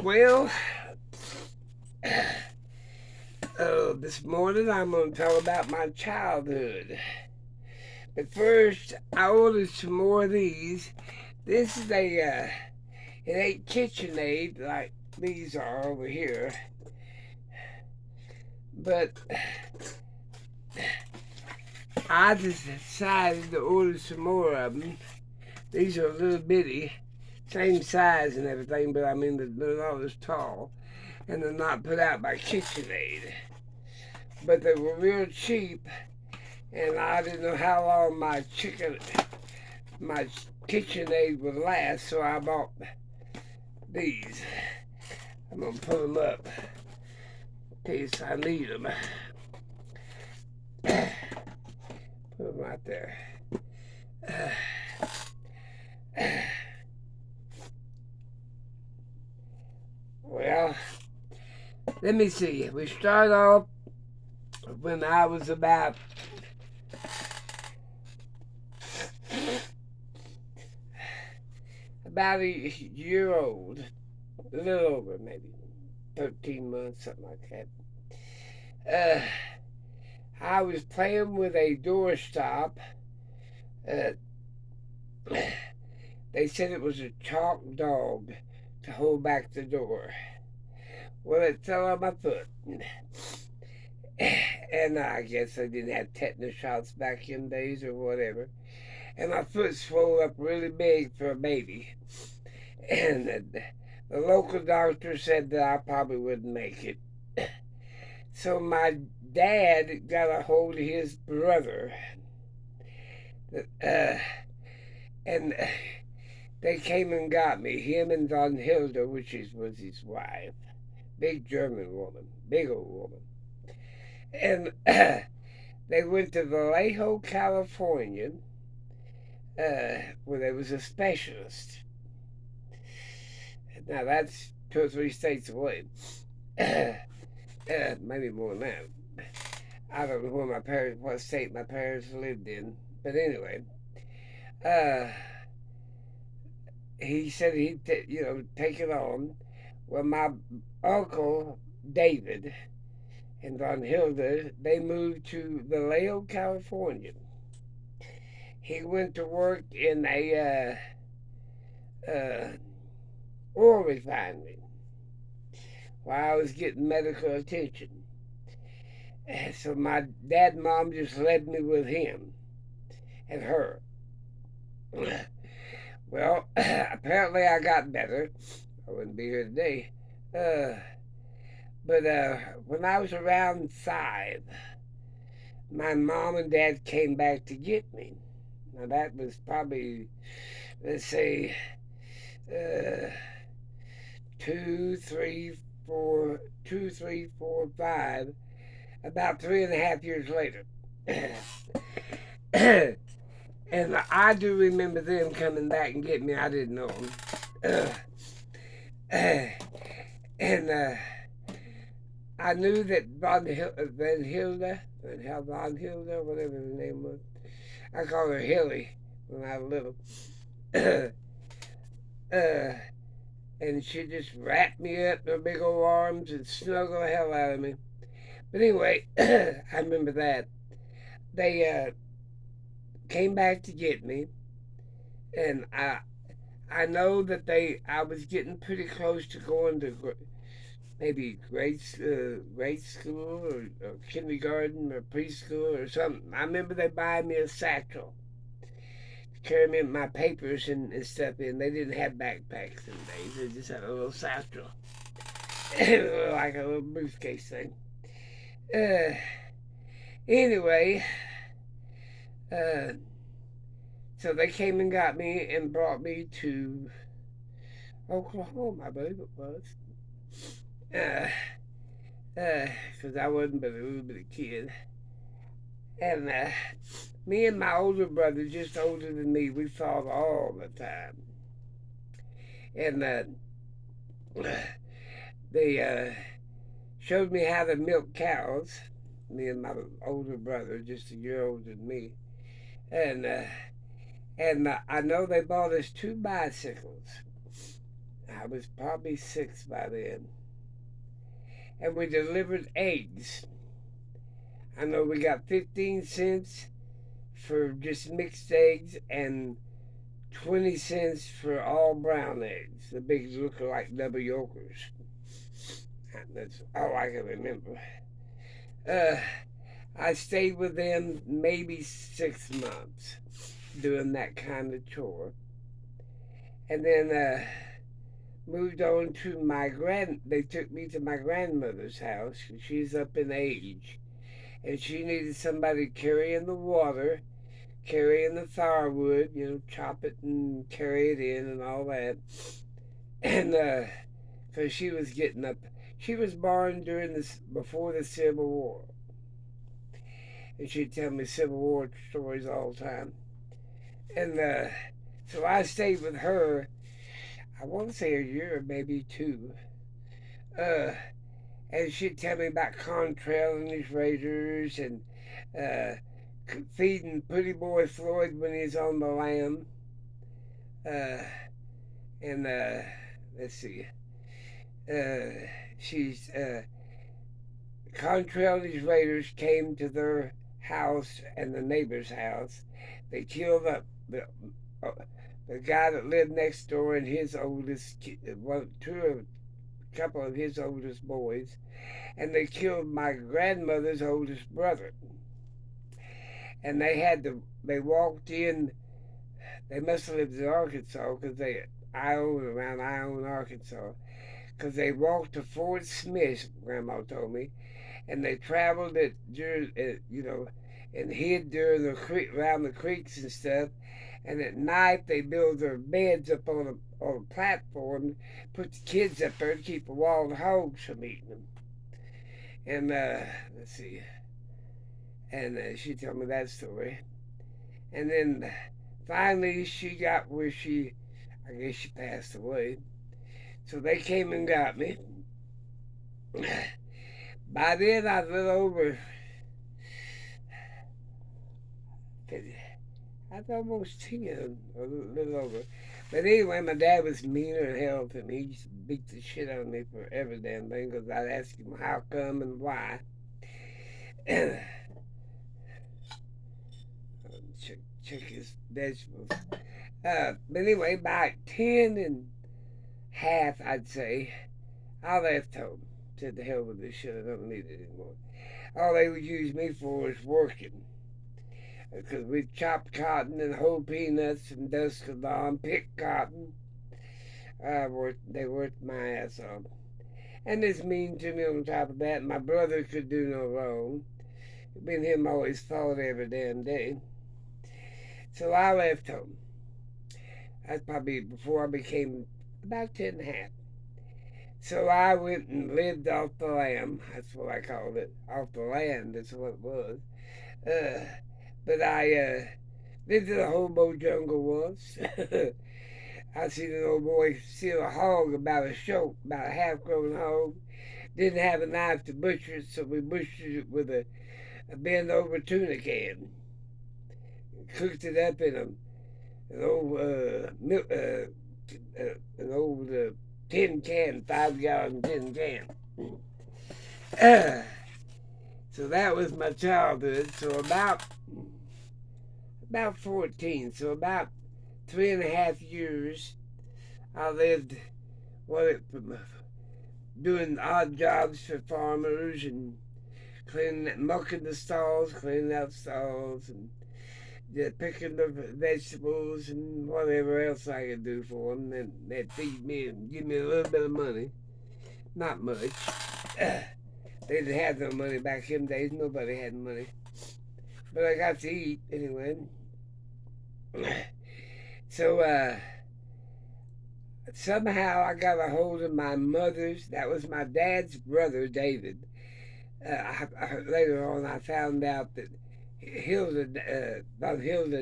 Well, this morning I'm going to tell about my childhood. But first, I ordered some more of these. This is it ain't KitchenAid like these are over here. But I just decided to order some more of them. These are a little bitty, same size and everything, but I mean, they're not as tall. And they're not put out by KitchenAid. But they were real cheap, and I didn't know how long my KitchenAid would last, so I bought these. I'm gonna put them up in case I need them. Put them right there. Well, let me see. We start off when I was about a year old, a little over maybe 13 months, something like that. I was playing with a doorstop. Uh, they said it was a chalk dog to hold back the door. Well, it fell on my foot. And I guess I didn't have tetanus shots back in days or whatever. And my foot swelled up really big for a baby. And the local doctor said that I probably wouldn't make it. So my dad got a hold of his brother. Uh, and they came and got me, him and Von Hilda, was his wife. Big German woman, big old woman. And they went to Vallejo, California, where there was a specialist. Now that's 2 or 3 states away. Maybe more than that. I don't know what state my parents lived in, but anyway, uh, he said he'd take it on. Well, my uncle David and Von Hilda, they moved to Vallejo, California. He went to work in a oil refinery while I was getting medical attention. And so my dad and mom just led me with him and her. Well, apparently I got better. I wouldn't be here today. But when I was around 5, my mom and dad came back to get me. Now that was probably, let's say, uh, 5, about 3.5 years later. And I do remember them coming back and getting me. I didn't know them. And I knew that Von Hilda, whatever her name was, I called her Hilly when I was little. And she just wrapped me up in her big old arms and snuggled the hell out of me. But anyway, I remember that. They came back to get me, and I know that I was getting pretty close to going to maybe grade school or kindergarten or preschool or something. I remember they buy me a satchel to carry me my papers and stuff in. They didn't have backpacks in days. They just had a little satchel, like a little briefcase thing. Uh, anyway, uh, so they came and got me and brought me to Oklahoma, I believe it was. Because I wasn't but a little bit of kid. And me and my older brother, just older than me, we fought all the time. And they showed me how to milk cows. Me and my older brother, just a year older than me. And I know they bought us 2 bicycles. I was probably 6 by then. And we delivered eggs. I know we got 15 cents for just mixed eggs and 20 cents for all brown eggs. The big look like double yolkers. That's all I can remember. Uh, I stayed with them maybe 6 months doing that kind of chore. And then moved on to they took me to my grandmother's house. She's up in age. And she needed somebody carrying the water, carrying the firewood, chop it and carry it in and all that. And because she was getting up, she was born before the Civil War, and she'd tell me Civil War stories all the time. And so I stayed with her. I want to say a year, maybe two. Uh, and she'd tell me about Contrail and his Raiders and uh, feeding Pretty Boy Floyd when he's on the lam. Uh, and let's see. Uh, she's Contrail and his Raiders came to their house and the neighbor's house. They killed uh, the guy that lived next door and his oldest, a couple of his oldest boys, and they killed my grandmother's oldest brother. And they walked in. They must have lived in Arkansas because around Ione, Arkansas, because they walked to Fort Smith. Grandma told me, and they traveled it during, and hid during the creek, around the creeks and stuff. And at night they build their beds up on a platform, put the kids up there to keep the wild hogs from eating them. And let's see, and she told me that story. And then finally she got where I guess she passed away. So they came and got me. By then I was a little over, I was almost 10, a little over. But anyway, my dad was meaner than hell to me. He used to beat the shit out of me for every damn thing because I'd ask him how come and why. check his vegetables. But anyway, by 10 and half, I'd say, I left home. Said to hell with this shit, I don't need it anymore. All they would use me for was working. Because we'd chop cotton and hoe peanuts from dusk till dawn, pick cotton. They worked my ass off. And it's mean to me on top of that. My brother could do no wrong. Me and him always fought every damn day. So I left home. That's probably before I became about 10 and a half. So I went and lived off the lam. That's what I called it. Off the land, that's what it was. Uh, but I lived in a hobo jungle once. I seen an old boy steal a hog about a half-grown hog. Didn't have a knife to butcher it, so we butchered it with a bend-over tuna can. Cooked it up in an old tin can, 5 gallon tin can. So that was my childhood. So about 14. So about 3.5 years, I lived doing odd jobs for farmers and mucking the stalls, cleaning out stalls, and picking the vegetables and whatever else I could do for them. And they'd feed me and give me a little bit of money. Not much. They didn't have no money back in them days. Nobody had money. But I got to eat anyway. So somehow I got a hold of my mother's. That was my dad's brother, David. Later on, I found out that Hilda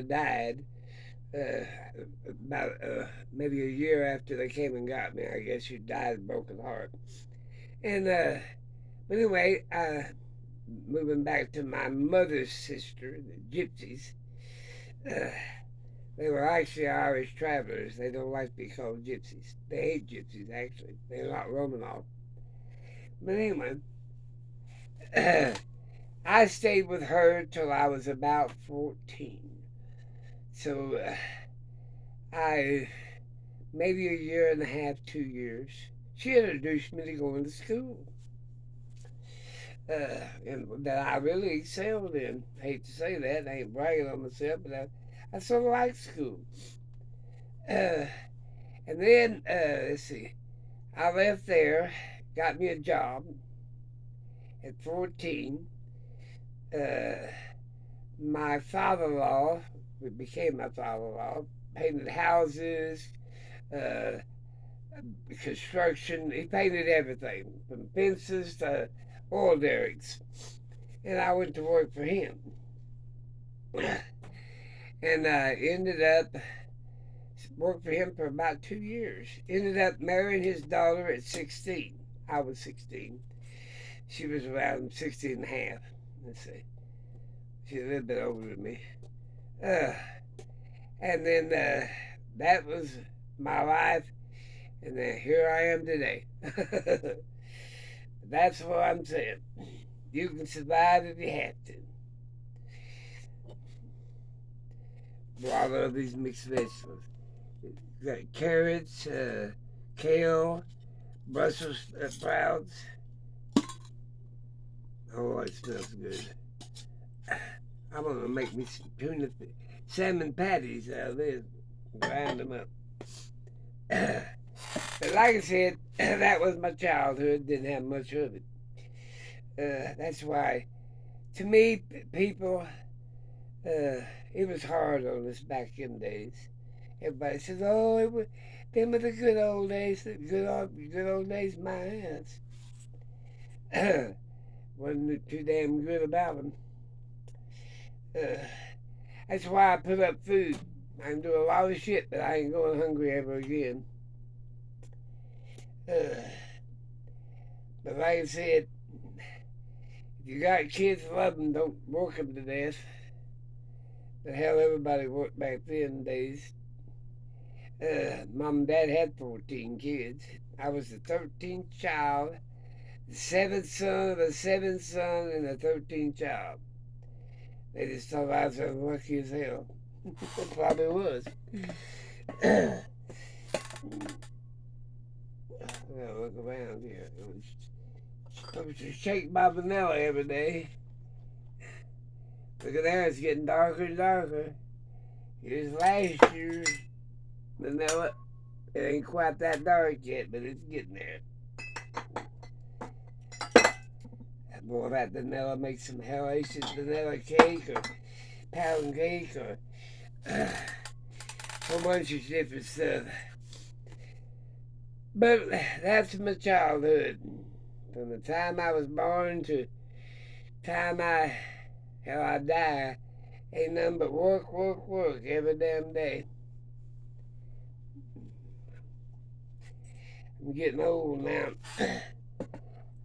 died about maybe a year after they came and got me. I guess she died of broken heart. And but anyway, moving back to my mother's sister, the Gypsies. They were actually Irish travelers. They don't like to be called gypsies. They hate gypsies, actually. They're not Romanov. But anyway, I stayed with her till I was about 14. So I, maybe a year and a half, 2 years, she introduced me to going to school. And that I really excelled in. I hate to say that, I ain't bragging on myself, but I sort of liked school. Uh, and then, let's see, I left there, got me a job at 14. Uh, my father-in-law, it became my father-in-law, painted houses, uh, construction. He painted everything, from fences to oil derricks. And I went to work for him. And I ended up worked for him for about 2 years. Ended up marrying his daughter at 16. I was 16. She was around 16 and a half. Let's see. She's a little bit older than me. And then that was my life. And then here I am today. That's what I'm saying. You can survive if you have to. Well, I love these mixed vegetables. Got carrots, kale, Brussels sprouts. Oh, it smells good. I'm gonna make me some salmon patties out of this. Grind them up. But like I said, that was my childhood. Didn't have much of it. That's why, to me, people, it was hard on us back in the days. Everybody says, "Oh, them were the good old days. The good old days." My ass wasn't too damn good about them. That's why I put up food. I can do a lot of shit, but I ain't going hungry ever again. But like I said, if you got kids, love them. Don't work them to death. The hell, everybody worked back then days. Mom and Dad had 14 kids. I was the 13th child, the seventh son of the seventh son, and the 13th child. They just thought I was lucky as hell. It probably was. I gotta look around here. I was to shake my vanilla every day. Look at there, it's getting darker and darker. Here's last year's vanilla. It ain't quite that dark yet, but it's getting there. Boy, that vanilla makes some hellacious vanilla cake or pound cake or a whole bunch of different stuff. But that's my childhood. From the time I was born to time I die, ain't nothing but work, work, work every damn day. I'm getting old now.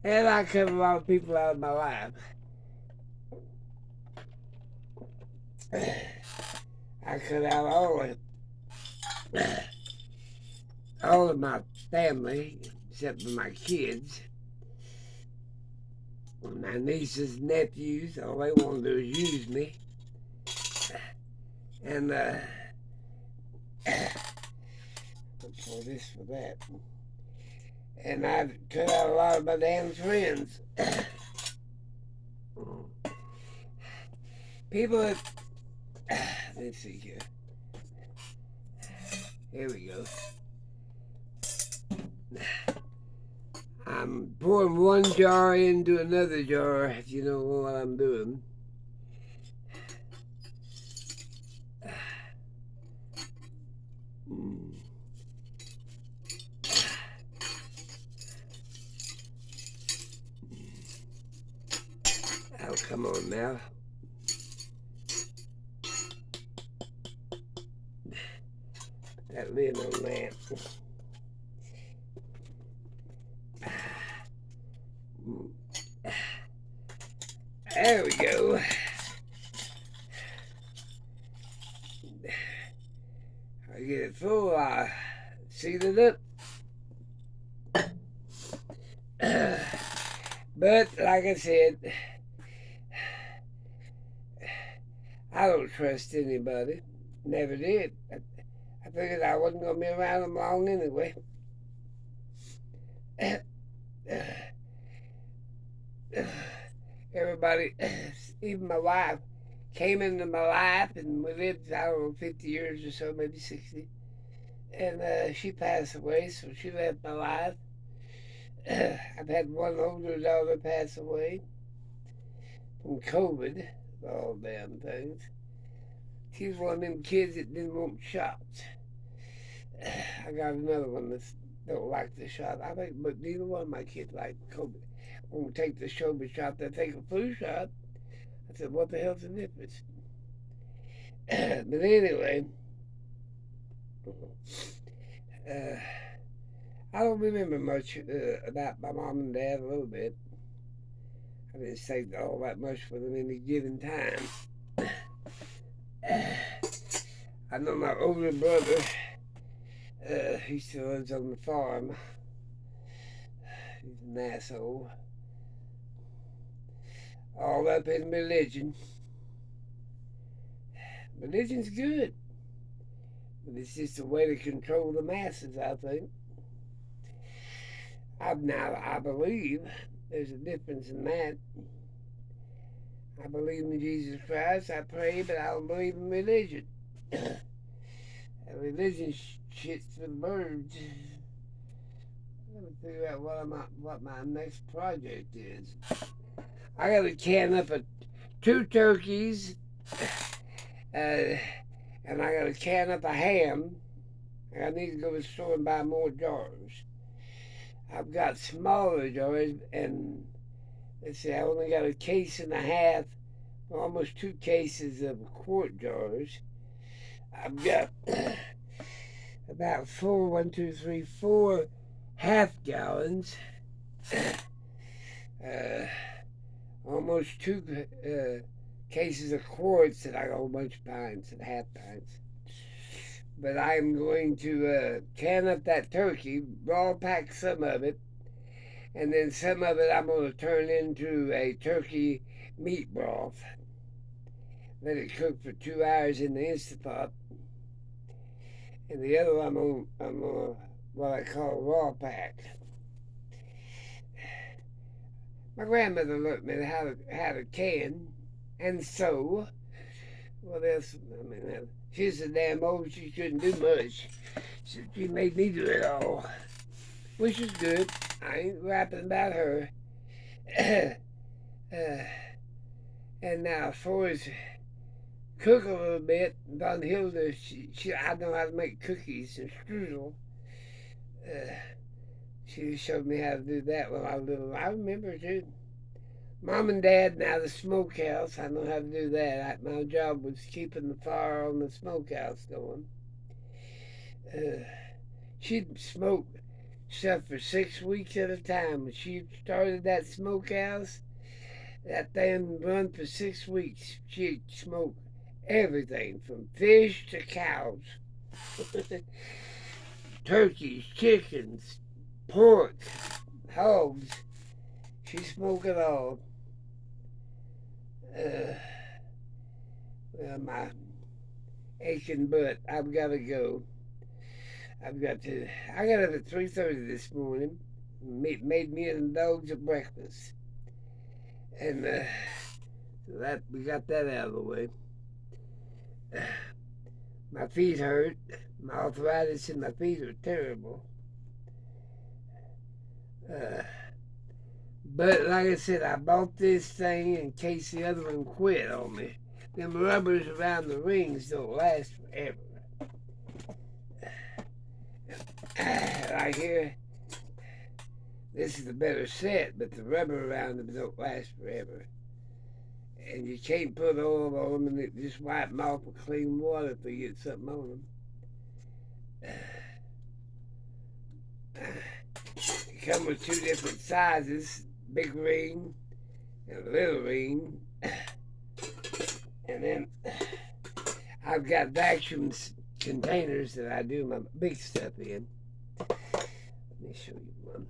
And I cut a lot of people out of my life. I cut out all of my family, except for my kids. My nieces, nephews, all they want to do is use me. And, look for this, for that. And I've cut out a lot of my damn friends. People that, let's see here. Here we go. I'm pouring one jar into another jar, if you know what I'm doing. Oh, come on now. That lid on that. There we go. full, I sealed it up. But like I said, I don't trust anybody. Never did. I figured I wasn't going to be around them long anyway. Everybody, even my wife, came into my life, and we lived, I don't know, 50 years or so, maybe 60. And she passed away, so she left my life. I've had one older daughter pass away from COVID, all damn things. She's one of them kids that didn't want shots. I got another one that don't like the shot. I think, but neither one of my kids like COVID. Won't take the COVID shot. They take a flu shot. I said, what the hell's the difference? But anyway, I don't remember much about my mom and dad. A little bit. I didn't say all that much for them any given time. I know my older brother. He still lives on the farm. He's an asshole. All up in religion. Religion's good. But it's just a way to control the masses, I think. I believe there's a difference in that. I believe in Jesus Christ. I pray, but I don't believe in religion. Religion shit's for the birds. Let me figure out what my next project is. I got to can up 2 turkeys, and I got to can up a ham. I need to go to the store and buy more jars. I've got smaller jars, and let's see, I only got a case and a half, almost 2 cases of quart jars. I've got about 4 half gallons, almost 2 cases of quarts, and I got a whole bunch of pints and half pints. But I'm going to can up that turkey, raw pack some of it, and then some of it I'm going to turn into a turkey meat broth. Let it cook for 2 hours in the Instapot. And the other one I'm gonna what I call raw pack. My grandmother learned me how to can and sew. What else? I mean, she's so damn old she couldn't do much. She made me do it all, which is good. I ain't rapping about her. And now, as far as cook a little bit, Don Hilda, I know how to make cookies and strudel. She showed me how to do that when I was little. I remember too. Mom and Dad, now the smokehouse, I know how to do that. My job was keeping the fire on the smokehouse going. She'd smoke stuff for 6 weeks at a time. When she started that smokehouse, that thing run for 6 weeks. She'd smoke everything from fish to cows. Turkeys, chickens, pork, hogs. She smoked it all. Well, my aching butt. I've got to go. I got up at 3:30 this morning. Made me and the dogs a breakfast. And so that we got that out of the way. My feet hurt. My arthritis in my feet are terrible. But like I said, I bought this thing in case the other one quit on me. Them rubbers around the rings don't last forever. Like here, this is a better set, but the rubber around them don't last forever. And you can't put oil on them, and it just wipe them off with clean water if you get something on them. They come with 2 different sizes, big ring and a little ring. And then I've got vacuums containers that I do my big stuff in. Let me show you one.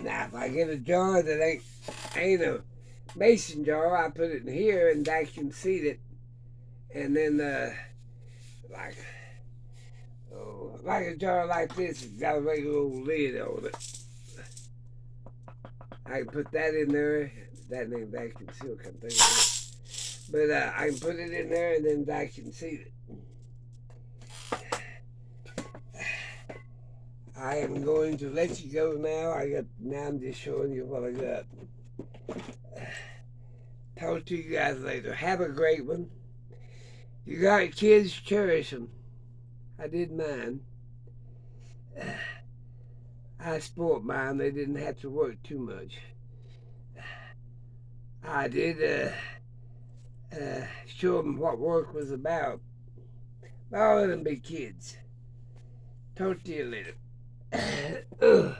Now, if I get a jar that ain't a mason jar, I put it in here and vacuum seat it, and then like like a jar like this, it's got a regular old lid on it. I can put that in there. That ain't vacuum seal, come think of it. But I can put it in there and then vacuum seal it. I am going to let you go now. Now I'm just showing you what I got. Talk to you guys later. Have a great one. You got kids, cherish them. I did mine. I sport mine. They didn't have to work too much. I did show them what work was about. But I'll let them be kids. Talk to you later.